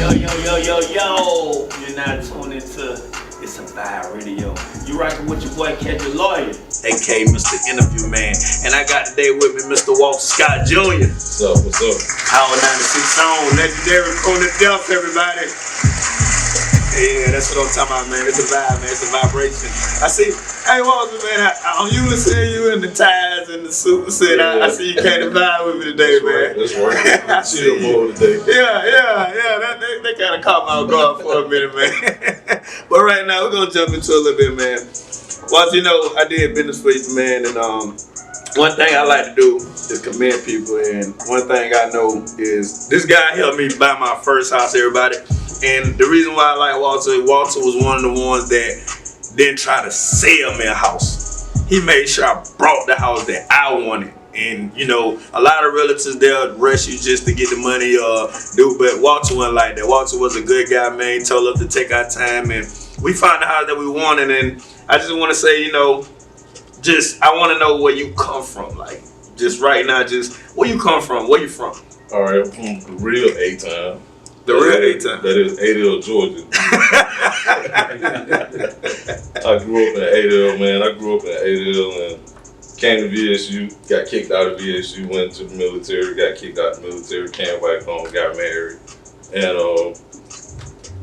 Yo, you're now tuned into It's a Vibe Radio. You rockin' with your boy Kedrick Loyal, aka Mr. Interview Man. And I got today with me Mr. Walter Scott Jr. What's up? What's up? Power 96 on, legendary from the depth, everybody. Yeah, that's what I'm talking about, man. It's a vibe, man. It's a vibration. I see, hey, Walter, man, I'm usually seeing you in the ties and the suits, and I see you came to vibe with me today, man. That's right. I see you more today. Yeah. They kind of caught my off guard for a minute, man. But right now, we're going to jump into a little bit, man. Walter, you know, I did business for you, man, and one thing I like to do is commend people, and one thing I know is this guy helped me buy my first house, everybody. And the reason why I like Walter was one of the ones that didn't try to sell me a house. He made sure I brought the house that I wanted. And you know, a lot of relatives, they'll rush you just to get the money but Walter wasn't like that. Walter was a good guy, man. He told us to take our time, and we found the house that we wanted. And I just want to say, you know, I want to know where you come from. Like, just right now, just where you come from, where you from? All right, I'm from the real A-Town. The real A-Town. That is Adel, Georgia. I grew up in Adel, man. I grew up in Adel and came to VSU, got kicked out of VSU, went to the military, got kicked out of the military, came back home, got married, and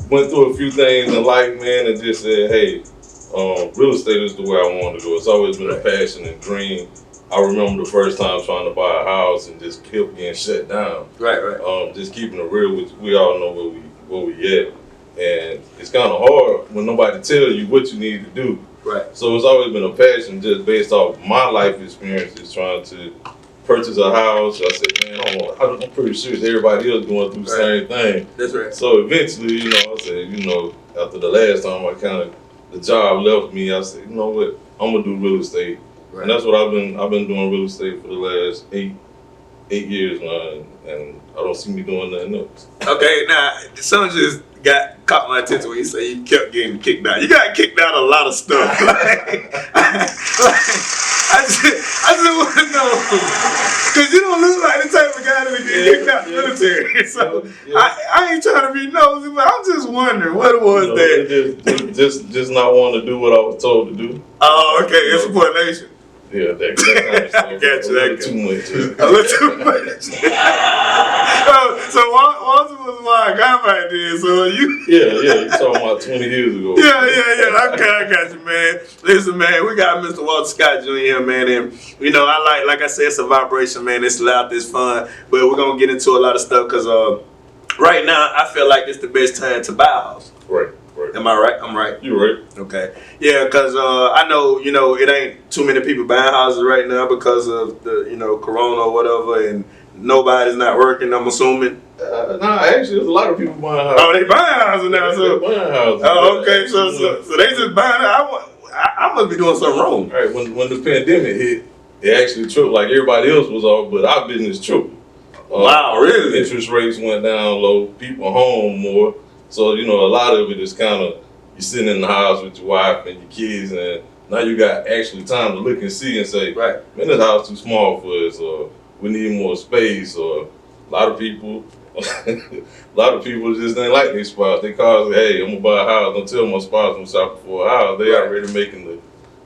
went through a few things in life, man, and just said, hey, real estate is the way I want to go. It's always been a passion and dream. I remember the first time trying to buy a house and just kept getting shut down. Right. Just keeping it real, which we all know where we at. And it's kind of hard when nobody tells you what you need to do. Right. So it's always been a passion just based off my life experiences trying to purchase a house. I said, man, I'm pretty sure everybody else going through the same thing. That's right. So eventually, you know, I said, you know, after the last time the job left me, I said, you know what, I'm gonna do real estate. Right. And that's what I've been doing real estate for the last eight years now, and I don't see me doing nothing else. Okay, now something just caught my attention when you say you kept getting kicked out. You got kicked out a lot of stuff. I just want to know, because you don't look like the type of guy that would get kicked out the military. So I ain't trying to be nosy, but I'm just wondering what it was just not wanting to do what I was told to do. Oh, okay, insubordination. Yeah, that kind of stuff. I got you. A little too much. A little too much. So Walter was my guy back then. So you. Yeah. You talking about 20 years ago. Yeah. Okay, I got you, man. Listen, man, we got Mr. Walter Scott Jr. here, man, and you know, like I said, it's a vibration, man. It's loud, it's fun, but we're gonna get into a lot of stuff because right now I feel like it's the best time to buy a house. Right. Am I right? I'm right. You're right. Okay. Yeah, because I know, you know, it ain't too many people buying houses right now because of the, you know, Corona or whatever, and nobody's not working, I'm assuming. Actually, there's a lot of people buying houses. Oh, they buying houses now, so. They're buying houses. Oh, okay. So they just buying. I must be doing something wrong. All right. When the pandemic hit, it actually tripled. Like everybody else was off, but our business tripled. Wow, really? Interest rates went down low. People home more. So, you know, a lot of it is kind of, you're sitting in the house with your wife and your kids, and now you got actually time to look and see and say, right, man, this house too small for us, or we need more space, or a lot of people just didn't like their spouse. They call us, hey, I'm going to buy a house. Don't tell my spouse I'm shopping for a house. They already making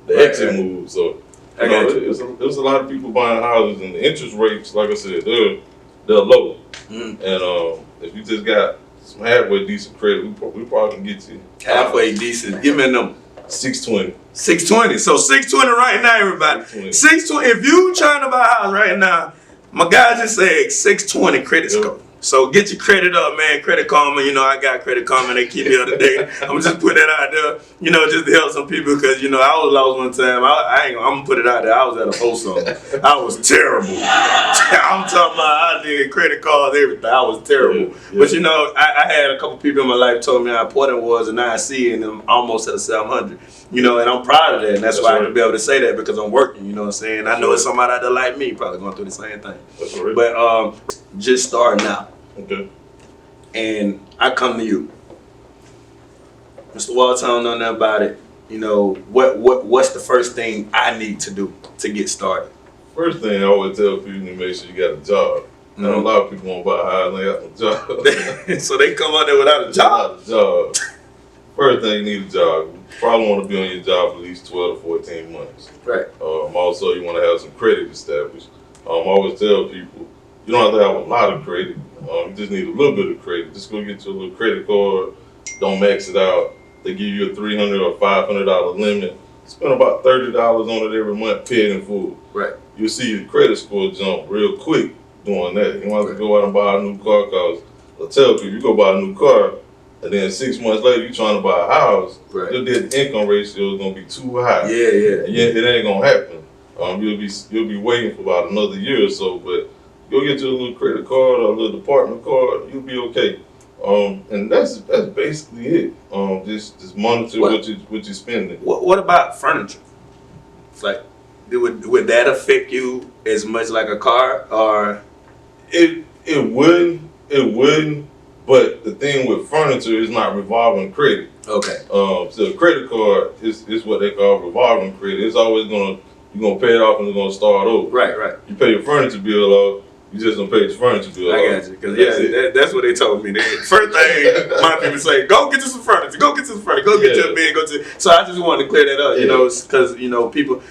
the exit move. So, you know, there's a lot of people buying houses, and the interest rates, like I said, they're low. And if you just got some halfway decent credit, we probably can get you. Halfway decent. Give me a number. 620. 620. So 620 right now, everybody. 620. If you trying to buy a house right now, my guy just said 620 credit score. So get your credit up, man. Credit Karma, you know, I got Credit Karma. They keep me up to date. I'm just put that out there, you know, just to help some people because, you know, I was lost one time. I'm going to put it out there. I was at a post on. I was terrible. I'm talking about I did credit cards, everything. I was terrible. Yeah. But, you know, I had a couple people in my life told me how important it was, and now I see it, and I'm almost at a 700. You know, and I'm proud of that. And that's why I can be able to say that because I'm working, you know what I'm saying? I know it's somebody out there like me probably going through the same thing. That's right. But just starting out. Okay. And I come to you, Mr. Walter. I don't know nothing about it. You know, what's the first thing I need to do to get started? First thing I always tell people to make sure you got a job. And a lot of people won't buy a house and they got no job. So they come out there without a job. First thing, you need a job. You probably want to be on your job for at least 12 to 14 months. Right. Also, you want to have some credit established. I always tell people, you don't have to have a lot of credit. You just need a little bit of credit. Just go get your little credit card. Don't max it out. They give you a $300 or $500 limit. Spend about $30 on it every month, pay it in full. Right. You'll see your credit score jump real quick doing that. You don't have to go out and buy a new car, because I tell people, you go buy a new car, and then 6 months later you're trying to buy a house, right. Your debt to income ratio is gonna be too high. Yeah. And it ain't gonna happen. You'll be waiting for about another year or so, but go get you a little credit card or a little department card, you'll be okay. And that's basically it. Just monitor what you're spending. What about furniture? It's like, would that affect you as much like a car, or? It wouldn't. But the thing with furniture is not revolving credit. Okay. So credit card is what they call revolving credit. It's always you're gonna pay it off and it's gonna start over. Right. You pay your furniture bill off, you just don't pay your furniture bill off. I got you. Because that's what they told me. First thing my people say, go get you some furniture. Go get you some furniture. Go get you a bed. So I just wanted to clear that up, because people,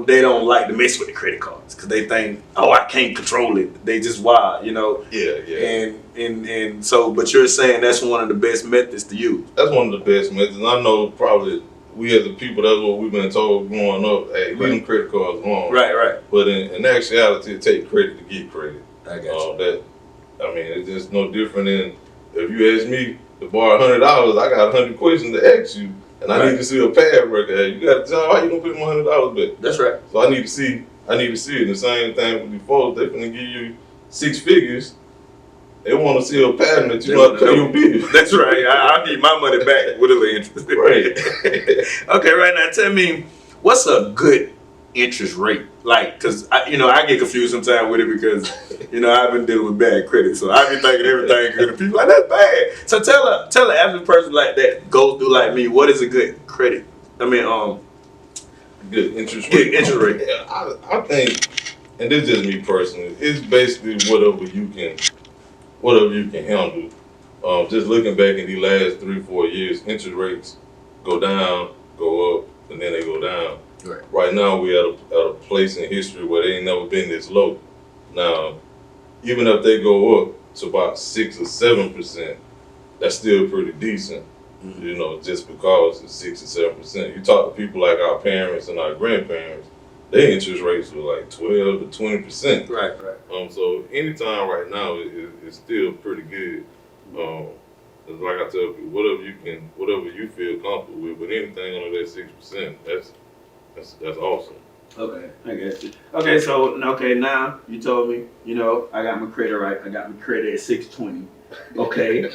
they don't like to mess with the credit cards because they think, oh, I can't control it. They just wild, Yeah. And so, but you're saying that's one of the best methods to use. That's one of the best methods. And I know probably we as a people, that's what we've been told growing up. Hey, leave them credit cards alone. Right. But in actuality, it takes credit to get credit. I got you. It's just no different than if you ask me to borrow $100, I got 100 questions to ask you. And I need to see a pad record. Hey, you got a job, how you gonna put my $100 back? That's right. So I need to see it. The same thing with the folks, they're gonna give you 6 figures. They want to see a pattern that you know how to pay your bills. That's right. I need my money back with a little interest. Right. Okay, right now, tell me, what's a good interest rate? Like, because, I get confused sometimes with it because, I've been dealing with bad credit. So I be thinking everything good. And people like, that's bad. So tell an average person like that, goes through like me, what is a good credit? Good interest rate. Good interest rate. Yeah, I think, and this is just me personally, it's basically whatever you can handle. Just looking back in the last 3-4 years, interest rates go down, go up, and then they go down. Right now, we're at a place in history where they ain't never been this low. Now, even if they go up to about 6 or 7%, that's still pretty decent. Mm-hmm. Just because it's 6 or 7%. You talk to people like our parents and our grandparents, their interest rates were like 12 to 20%. Right. So anytime right now is still pretty good. Like I tell people, whatever you feel comfortable with, but anything under that 6%, that's awesome. Okay, I got you. Okay, so now you told me, I got my credit right. I got my credit at 620. Okay,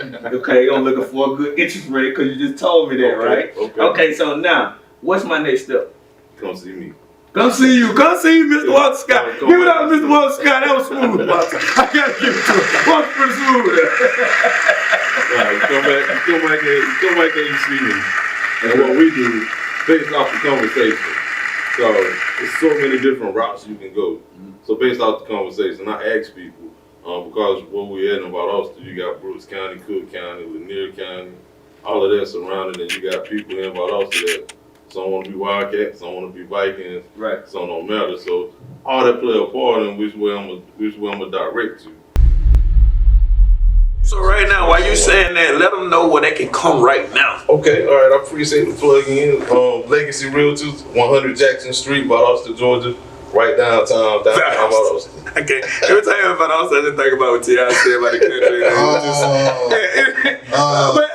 I'm looking for a good interest rate because you just told me that, right? Okay, so now what's my next step? Come see me. Come see you, Mr. Walter Scott. Give it up, Mr. Walter Scott. That was smooth, Walter. I gotta give it to him. Walter's pretty smooth. Right, you come back and you see me. And what we do, based off the conversation. So there's so many different routes you can go. So based off the conversation, I ask people, because where we at in about Austin, you got Brooks County, Cook County, Lanier County, all of that surrounded, and you got people in about Austin that some want to be Wildcats, some want to be Vikings, right? Some don't matter. So all that play a part in which way I'm gonna direct you. So right now, while you saying that, let them know where they can come right now. Okay, all right. I appreciate the plug in. Legacy Realtors, 100 Jackson Street, Valdosta, Georgia. Right downtown Valdosta. Okay. Every time I'm about Austin, I just think about what T.I. said about the country. But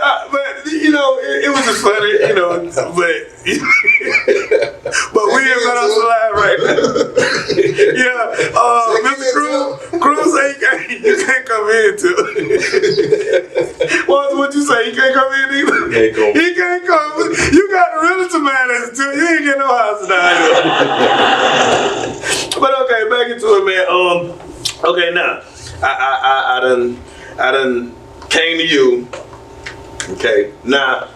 it was just funny, but we in Valdosta Live right now. Mr. Cruz say you can't come in too. What you say? He can't come in either? He can't come. You got the realtor man too. You ain't get no house down here. But okay, back into it, man. Okay, now I done came to you. Okay, now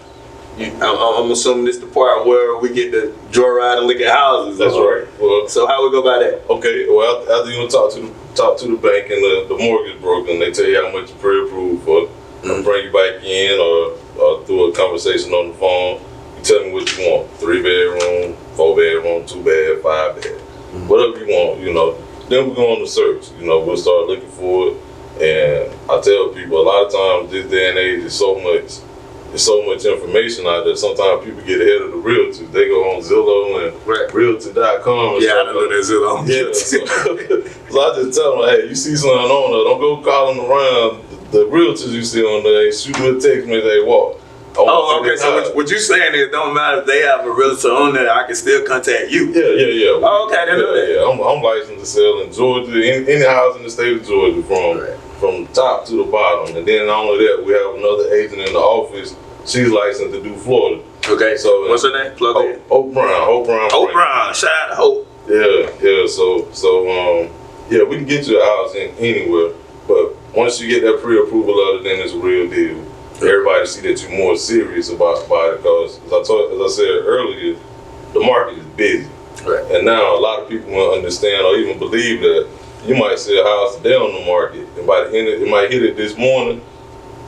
I'm assuming this the part where we get to joyride and look at houses. That's right. Well, so how we go about that? Okay. Well, after you talk to the bank and the mortgage broker, and they tell you how much you pre-approved for, bring you back in or through a conversation on the phone. You tell me what you want: 3-bedroom, 4-bedroom, 2-bed, 5-bed, whatever you want. You know. Then we go on the search. You know, we'll start looking for it. And I tell people a lot of times this day and age is so much information out there. Sometimes people get ahead of the realtors. They go on Zillow and Realtor.com. Yeah, I know that Zillow. Yeah, so I just tell them, hey, you see something on there, don't go calling around the realtors you see on there. Shoot me a text me, they walk. Oh, okay. So what you saying is, don't matter if they have a realtor on there, I can still contact you. Yeah. Oh, okay, I know that. Yeah, I'm licensed to sell in Georgia, any house in the state of Georgia, from top to the bottom. And then not only that, we have another agent in the office. She's licensed to do Florida. Okay. So what's her name? Plug in. Hope Brown. Hope Brown. Shout out to Hope. Yeah. So we can get you a house anywhere, but once you get that pre-approval letter, then it's a real deal. Everybody see that you're more serious about it, because as I said earlier, the market is busy. Right. And now a lot of people won't understand or even believe that you might see a house today on the market, and by the end of it might hit it this morning.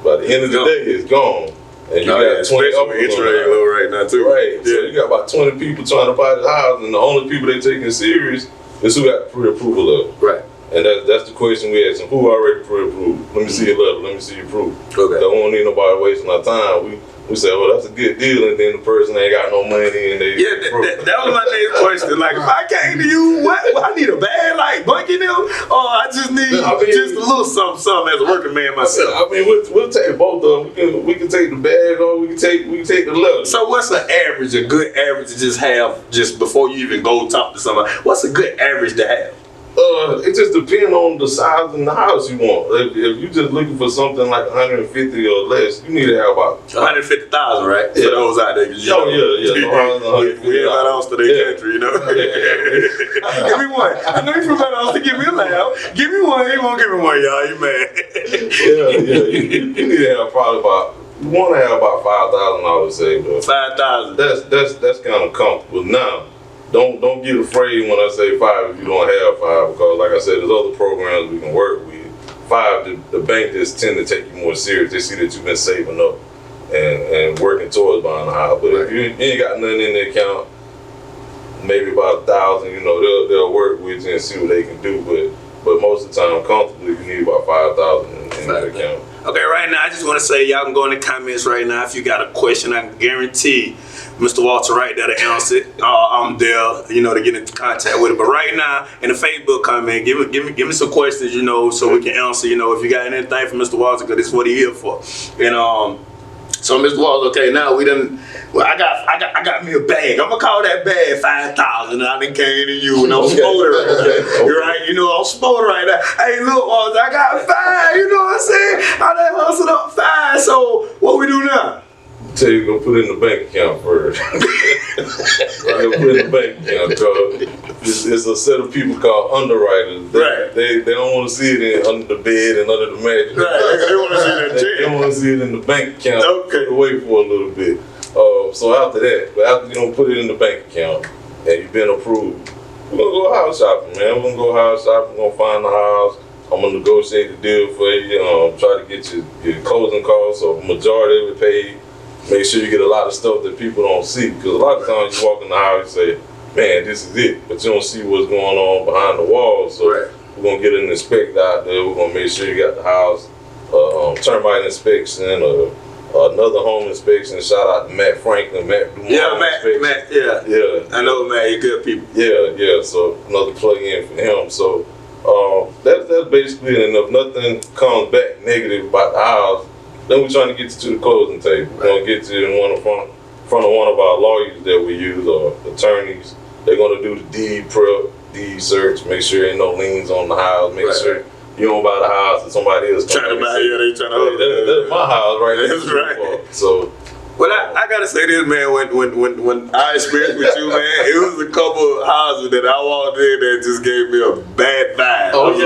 By the end of the day, it's gone. And you got 20 up interest rate low right now too. Right. Yeah. So you got about 20 people trying to buy the house, and the only people they taking serious is who got pre-approval of it. Right. And that's the question we ask them. Who already pre-approved? Let me see your letter. Let me see your proof. Okay. Don't want to need nobody wasting our time. We say, well, that's a good deal, and then the person ain't got no money, and they that was my next question. Like, if I came to you, what I need a bag like Bunky them, or I just need just a little something as a working man myself. I mean, we'll take both of them. We can take the bag, or we can take the letter. So what's an average? A good average to just have just before you even go talk to somebody. What's a good average to have? It just depends on the size and the house you want. If you're just looking for something like 150 or less, you need to have about 150,000, right? Yeah. For those out there, yeah. We ain't about else to their country, you know. Yeah. Give me one. I know you from about else to give me a laugh. Give me one. He won't give me one, y'all. You mad? Yeah. You need to have probably about. You want to have about $5,000 saved up. 5,000. That's kind of comfortable now. Don't get afraid when I say 5 if you don't have 5, because like I said, there's other programs we can work with. 5, the bank just tend to take you more serious. They see that you've been saving up and working towards buying a house. But if you ain't got nothing in the account, maybe about 1,000, you know, they'll work with you and see what they can do. But most of the time, comfortably, you need about 5,000 in the account. Okay, right now, I just want to say, y'all can go in the comments right now. If you got a question, I can guarantee Mr. Walter right there to answer it. I'm there, you know, to get into contact with it. But right now, in the Facebook comment, give me some questions, you know, so we can answer, you know, if you got anything from Mr. Walter, because this is what he here for. And so Mr. Walter, okay, now we done. Well, I got me a bag. I'm gonna call that bag 5,000. I done came to you and I'm spoiled right. You're right. You know I'm spoiled right now. Hey, look, Walter, I got 5. You know what I'm saying? I done hustled up 5. So what we do now? Tell you go put it in the bank account first. Put it in the bank account, because it's a set of people called underwriters. They don't want to see it under the bed and under the mattress. Right. They want to see it in the jail. They want to see it in the bank account. Okay. Put it away for a little bit. So after you don't put it in the bank account and you've been approved, we're gonna go house shopping, man. We're gonna go house shopping. We're gonna find the house. I'm gonna negotiate the deal for you. Try to get your closing costs or majority of it paid. Make sure you get a lot of stuff that people don't see, because a lot of times you walk in the house and say, man, this is it, but you don't see what's going on behind the walls. So we're gonna get an inspector out there. We're gonna make sure you got the house, termite inspection, another home inspection. Shout out to Matt Franklin, Matt. Matt, yeah. I know Matt, he's good people. Yeah. So another plug in for him. So that's basically it. And if nothing comes back negative about the house, then we're trying to get you to the closing table. We're gonna get you in front of one of our lawyers that we use, or attorneys. They're gonna do the deed prep, deed search, make sure ain't no liens on the house, make sure you don't buy the house and somebody else trying to buy it. They trying to that's my house right there. That's right. So Well, I gotta say this, man. When I experienced with you, man, it was a couple of houses that I walked in that just gave me a bad vibe. Oh, I was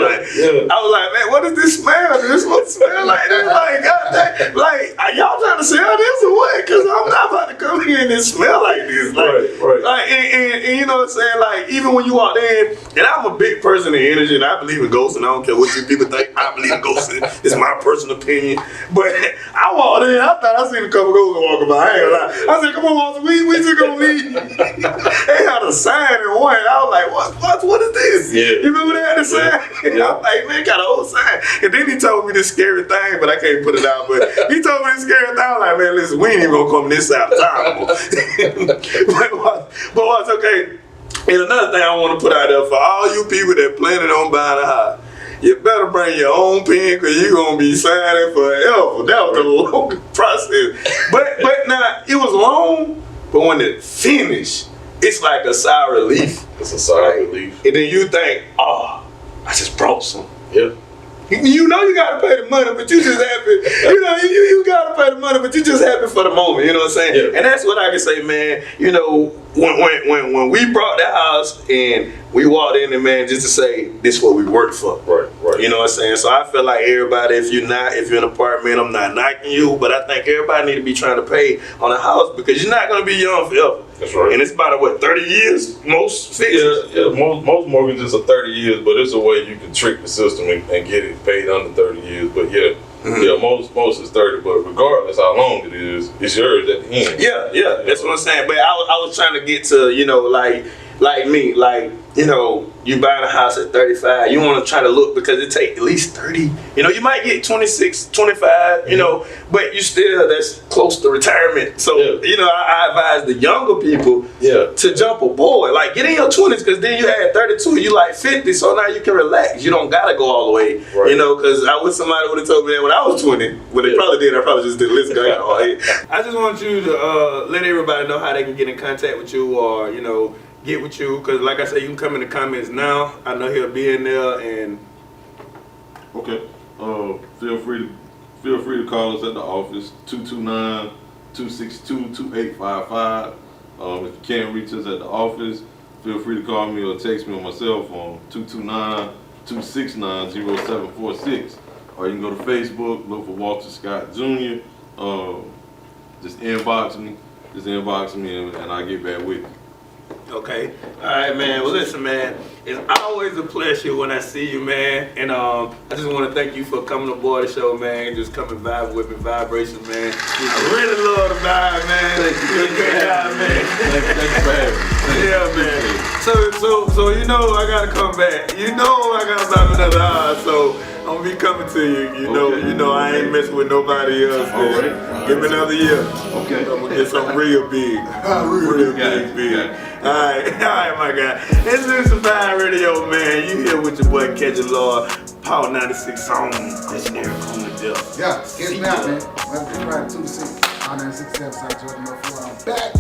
like, man, what is this smell? Is this what smell like? This like, goddamn, like, are y'all trying to sell this or what? Because I'm not about to come here and smell like this. Like, Right. Like, and you know what I'm saying? Like, even when you walk in, and I'm a big person in energy, and I believe in ghosts, and I don't care what you people think. I believe in ghosts. It's my personal opinion. But I walked in, I thought I seen a couple ghosts walking by. I ain't gonna lie. I said, come on, Walter, we just gonna leave. They had a sign in one. I was like, what is this? Yeah. You remember they had a sign? Yeah. I'm like, man, got an old sign. And then he told me this scary thing, but I can't put it out. But he told me this scary thing. I was like, man, listen, we ain't even gonna come this side of town. but what's okay? And another thing I want to put out there for all you people that planning on buying a house, you better bring your own pen because you're going to be signing forever. That was the longest process. But now, it was long, but when it finished, it's like a sigh of relief. It's a sigh of relief. And then you think, oh, I just brought some. Yeah. You know you gotta pay the money, but you just happy. You know, you gotta pay the money, but you just happy for the moment. You know what I'm saying? Yeah. And that's what I can say, man. You know, when we brought that house and we walked in there, man, just to say this is what we worked for. Right. You know what I'm saying? So I feel like everybody, if you're in an apartment, I'm not knocking you, but I think everybody need to be trying to pay on a house because you're not gonna be young forever. That's right. And it's about 30 years most fixes. Yeah. Most mortgages are 30 years, but it's a way you can trick the system and get it paid under 30 years. But most is 30. But regardless how long it is, it's yours at the end. Yeah, that's what I'm saying. But I was trying to get to, you know, like me, like, you know, you buying a house at 35, you want to try to look because it take at least 30. You know, you might get 26, 25, you know, but you still, that's close to retirement. So, you know, I advise the younger people to jump aboard. Like, get in your 20s because then you had 32, you like 50, so now you can relax. You don't got to go all the way, you know, because I wish somebody would have told me that when I was 20. When they probably did, I probably just didn't listen. I just want you to let everybody know how they can get in contact with you or, you know, get with you, because like I said, you can come in the comments now. I know he'll be in there. And okay, feel free to call us at the office 229-262-2855. If you can't reach us at the office, feel free to call me or text me on my cell phone 229-269-0746, or you can go to Facebook, look for Walter Scott Jr. Just inbox me and I'll get back with you. okay, all right, man. Well, listen, man, it's always a pleasure when I see you, man. And I just want to thank you for coming aboard the show, man. Just come and vibe with me, vibration, man. I really love the vibe, man. Thank you for having me. Yeah, man. So you know I gotta come back. You know I gotta buy another house. So I'm gonna be coming to you. You know I ain't messing with nobody else. Man. All right. Give me another year. Okay. I'm gonna get something real big. Real big. All right, my guy. This is Mofire Radio, man. You here with your boy Kedrick Loyal, Power 96 song. Legendary Cool to Death. Yeah, get me out, man. Let's get right to the scene. Power 96 South Jordan, I'm back.